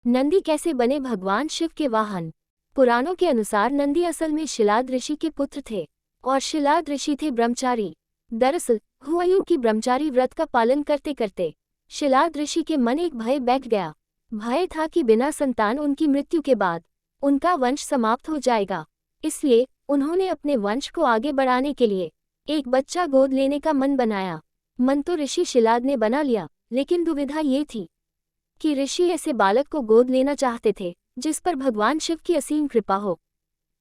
नंदी कैसे बने भगवान शिव के वाहन। पुराणों के अनुसार नंदी असल में शिलाद ऋषि के पुत्र थे और शिलाद ऋषि थे ब्रह्मचारी। दरअसल हुआ यूं कि ब्रह्मचारी व्रत का पालन करते करते शिलाद ऋषि के मन एक भय बैठ गया। भय था कि बिना संतान उनकी मृत्यु के बाद उनका वंश समाप्त हो जाएगा। इसलिए उन्होंने अपने वंश को आगे बढ़ाने के लिए एक बच्चा गोद लेने का मन बनाया। मन तो ऋषि शिलाद ने बना लिया, लेकिन दुविधा ये थी कि ऋषि ऐसे बालक को गोद लेना चाहते थे जिस पर भगवान शिव की असीम कृपा हो।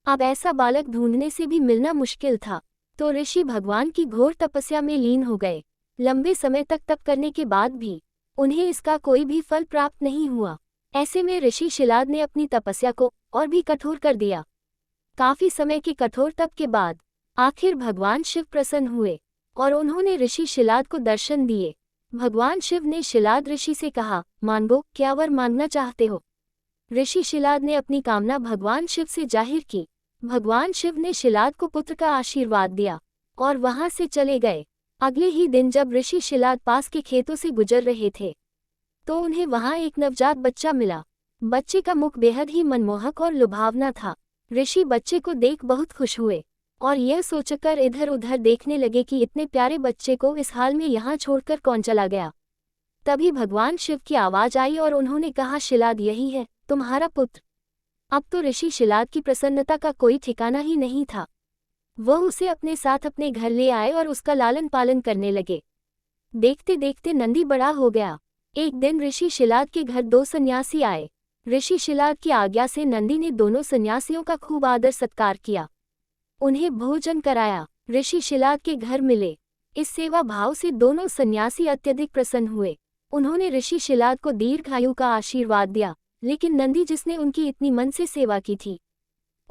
अब ऐसा बालक ढूंढने से भी मिलना मुश्किल था, तो ऋषि भगवान की घोर तपस्या में लीन हो गए। लंबे समय तक तप करने के बाद भी उन्हें इसका कोई भी फल प्राप्त नहीं हुआ। ऐसे में ऋषि शिलाद ने अपनी तपस्या को और भी कठोर कर दिया। काफी समय के कठोर तप के बाद आखिर भगवान शिव प्रसन्न हुए और उन्होंने ऋषि शिलाद को दर्शन दिए। भगवान शिव ने शिलाद ऋषि से कहा, मांगो, क्या वर मांगना चाहते हो। ऋषि शिलाद ने अपनी कामना भगवान शिव से जाहिर की। भगवान शिव ने शिलाद को पुत्र का आशीर्वाद दिया और वहां से चले गए। अगले ही दिन जब ऋषि शिलाद पास के खेतों से गुजर रहे थे तो उन्हें वहां एक नवजात बच्चा मिला। बच्चे का मुख बेहद ही मनमोहक और लुभावना था। ऋषि बच्चे को देख बहुत खुश हुए और यह सोचकर इधर उधर देखने लगे कि इतने प्यारे बच्चे को इस हाल में यहाँ छोड़कर कौन चला गया। तभी भगवान शिव की आवाज आई और उन्होंने कहा, शिलाद यही है तुम्हारा पुत्र। अब तो ऋषि शिलाद की प्रसन्नता का कोई ठिकाना ही नहीं था। वह उसे अपने साथ अपने घर ले आए और उसका लालन पालन करने लगे। देखते देखते नंदी बड़ा हो गया। एक दिन ऋषि शिलाद के घर 2 सन्यासी आए। ऋषि शिलाद की आज्ञा से नंदी ने दोनों सन्यासियों का खूब आदर सत्कार किया, उन्हें भोजन कराया। ऋषि शिलाद के घर मिले। इस सेवा भाव से दोनों सन्यासी अत्यधिक प्रसन्न हुए। उन्होंने ऋषि शिलाद को दीर्घायु का आशीर्वाद दिया, लेकिन नंदी जिसने उनकी इतनी मन से सेवा की थी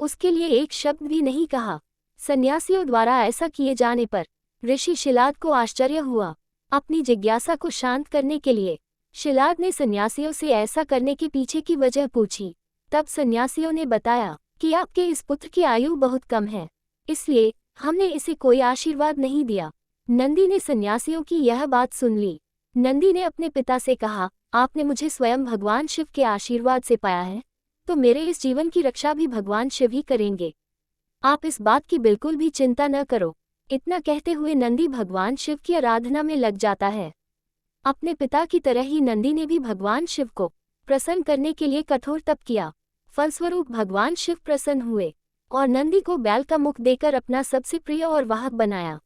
उसके लिए एक शब्द भी नहीं कहा। सन्यासियों द्वारा ऐसा किए जाने पर ऋषि शिलाद को आश्चर्य हुआ। अपनी जिज्ञासा को शांत करने के लिए शिलाद ने सन्यासियों से ऐसा करने के पीछे की वजह पूछी। तब सन्यासियों ने बताया कि आपके इस पुत्र की आयु बहुत कम है, इसलिए हमने इसे कोई आशीर्वाद नहीं दिया। नंदी ने सन्यासियों की यह बात सुन ली। नंदी ने अपने पिता से कहा, आपने मुझे स्वयं भगवान शिव के आशीर्वाद से पाया है, तो मेरे इस जीवन की रक्षा भी भगवान शिव ही करेंगे। आप इस बात की बिल्कुल भी चिंता न करो। इतना कहते हुए नंदी भगवान शिव की आराधना में लग जाता है। अपने पिता की तरह ही नंदी ने भी भगवान शिव को प्रसन्न करने के लिए कठोर तप किया। फलस्वरूप भगवान शिव प्रसन्न हुए और नंदी को बैल का मुख देकर अपना सबसे प्रिय और वाहक बनाया।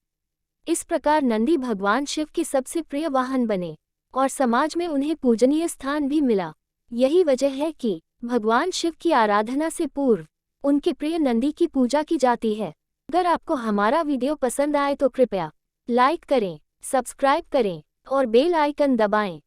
इस प्रकार नंदी भगवान शिव के सबसे प्रिय वाहन बने और समाज में उन्हें पूजनीय स्थान भी मिला। यही वजह है कि भगवान शिव की आराधना से पूर्व उनके प्रिय नंदी की पूजा की जाती है। अगर आपको हमारा वीडियो पसंद आए तो कृपया लाइक करें, सब्सक्राइब करें और बेल आइकन दबाएं।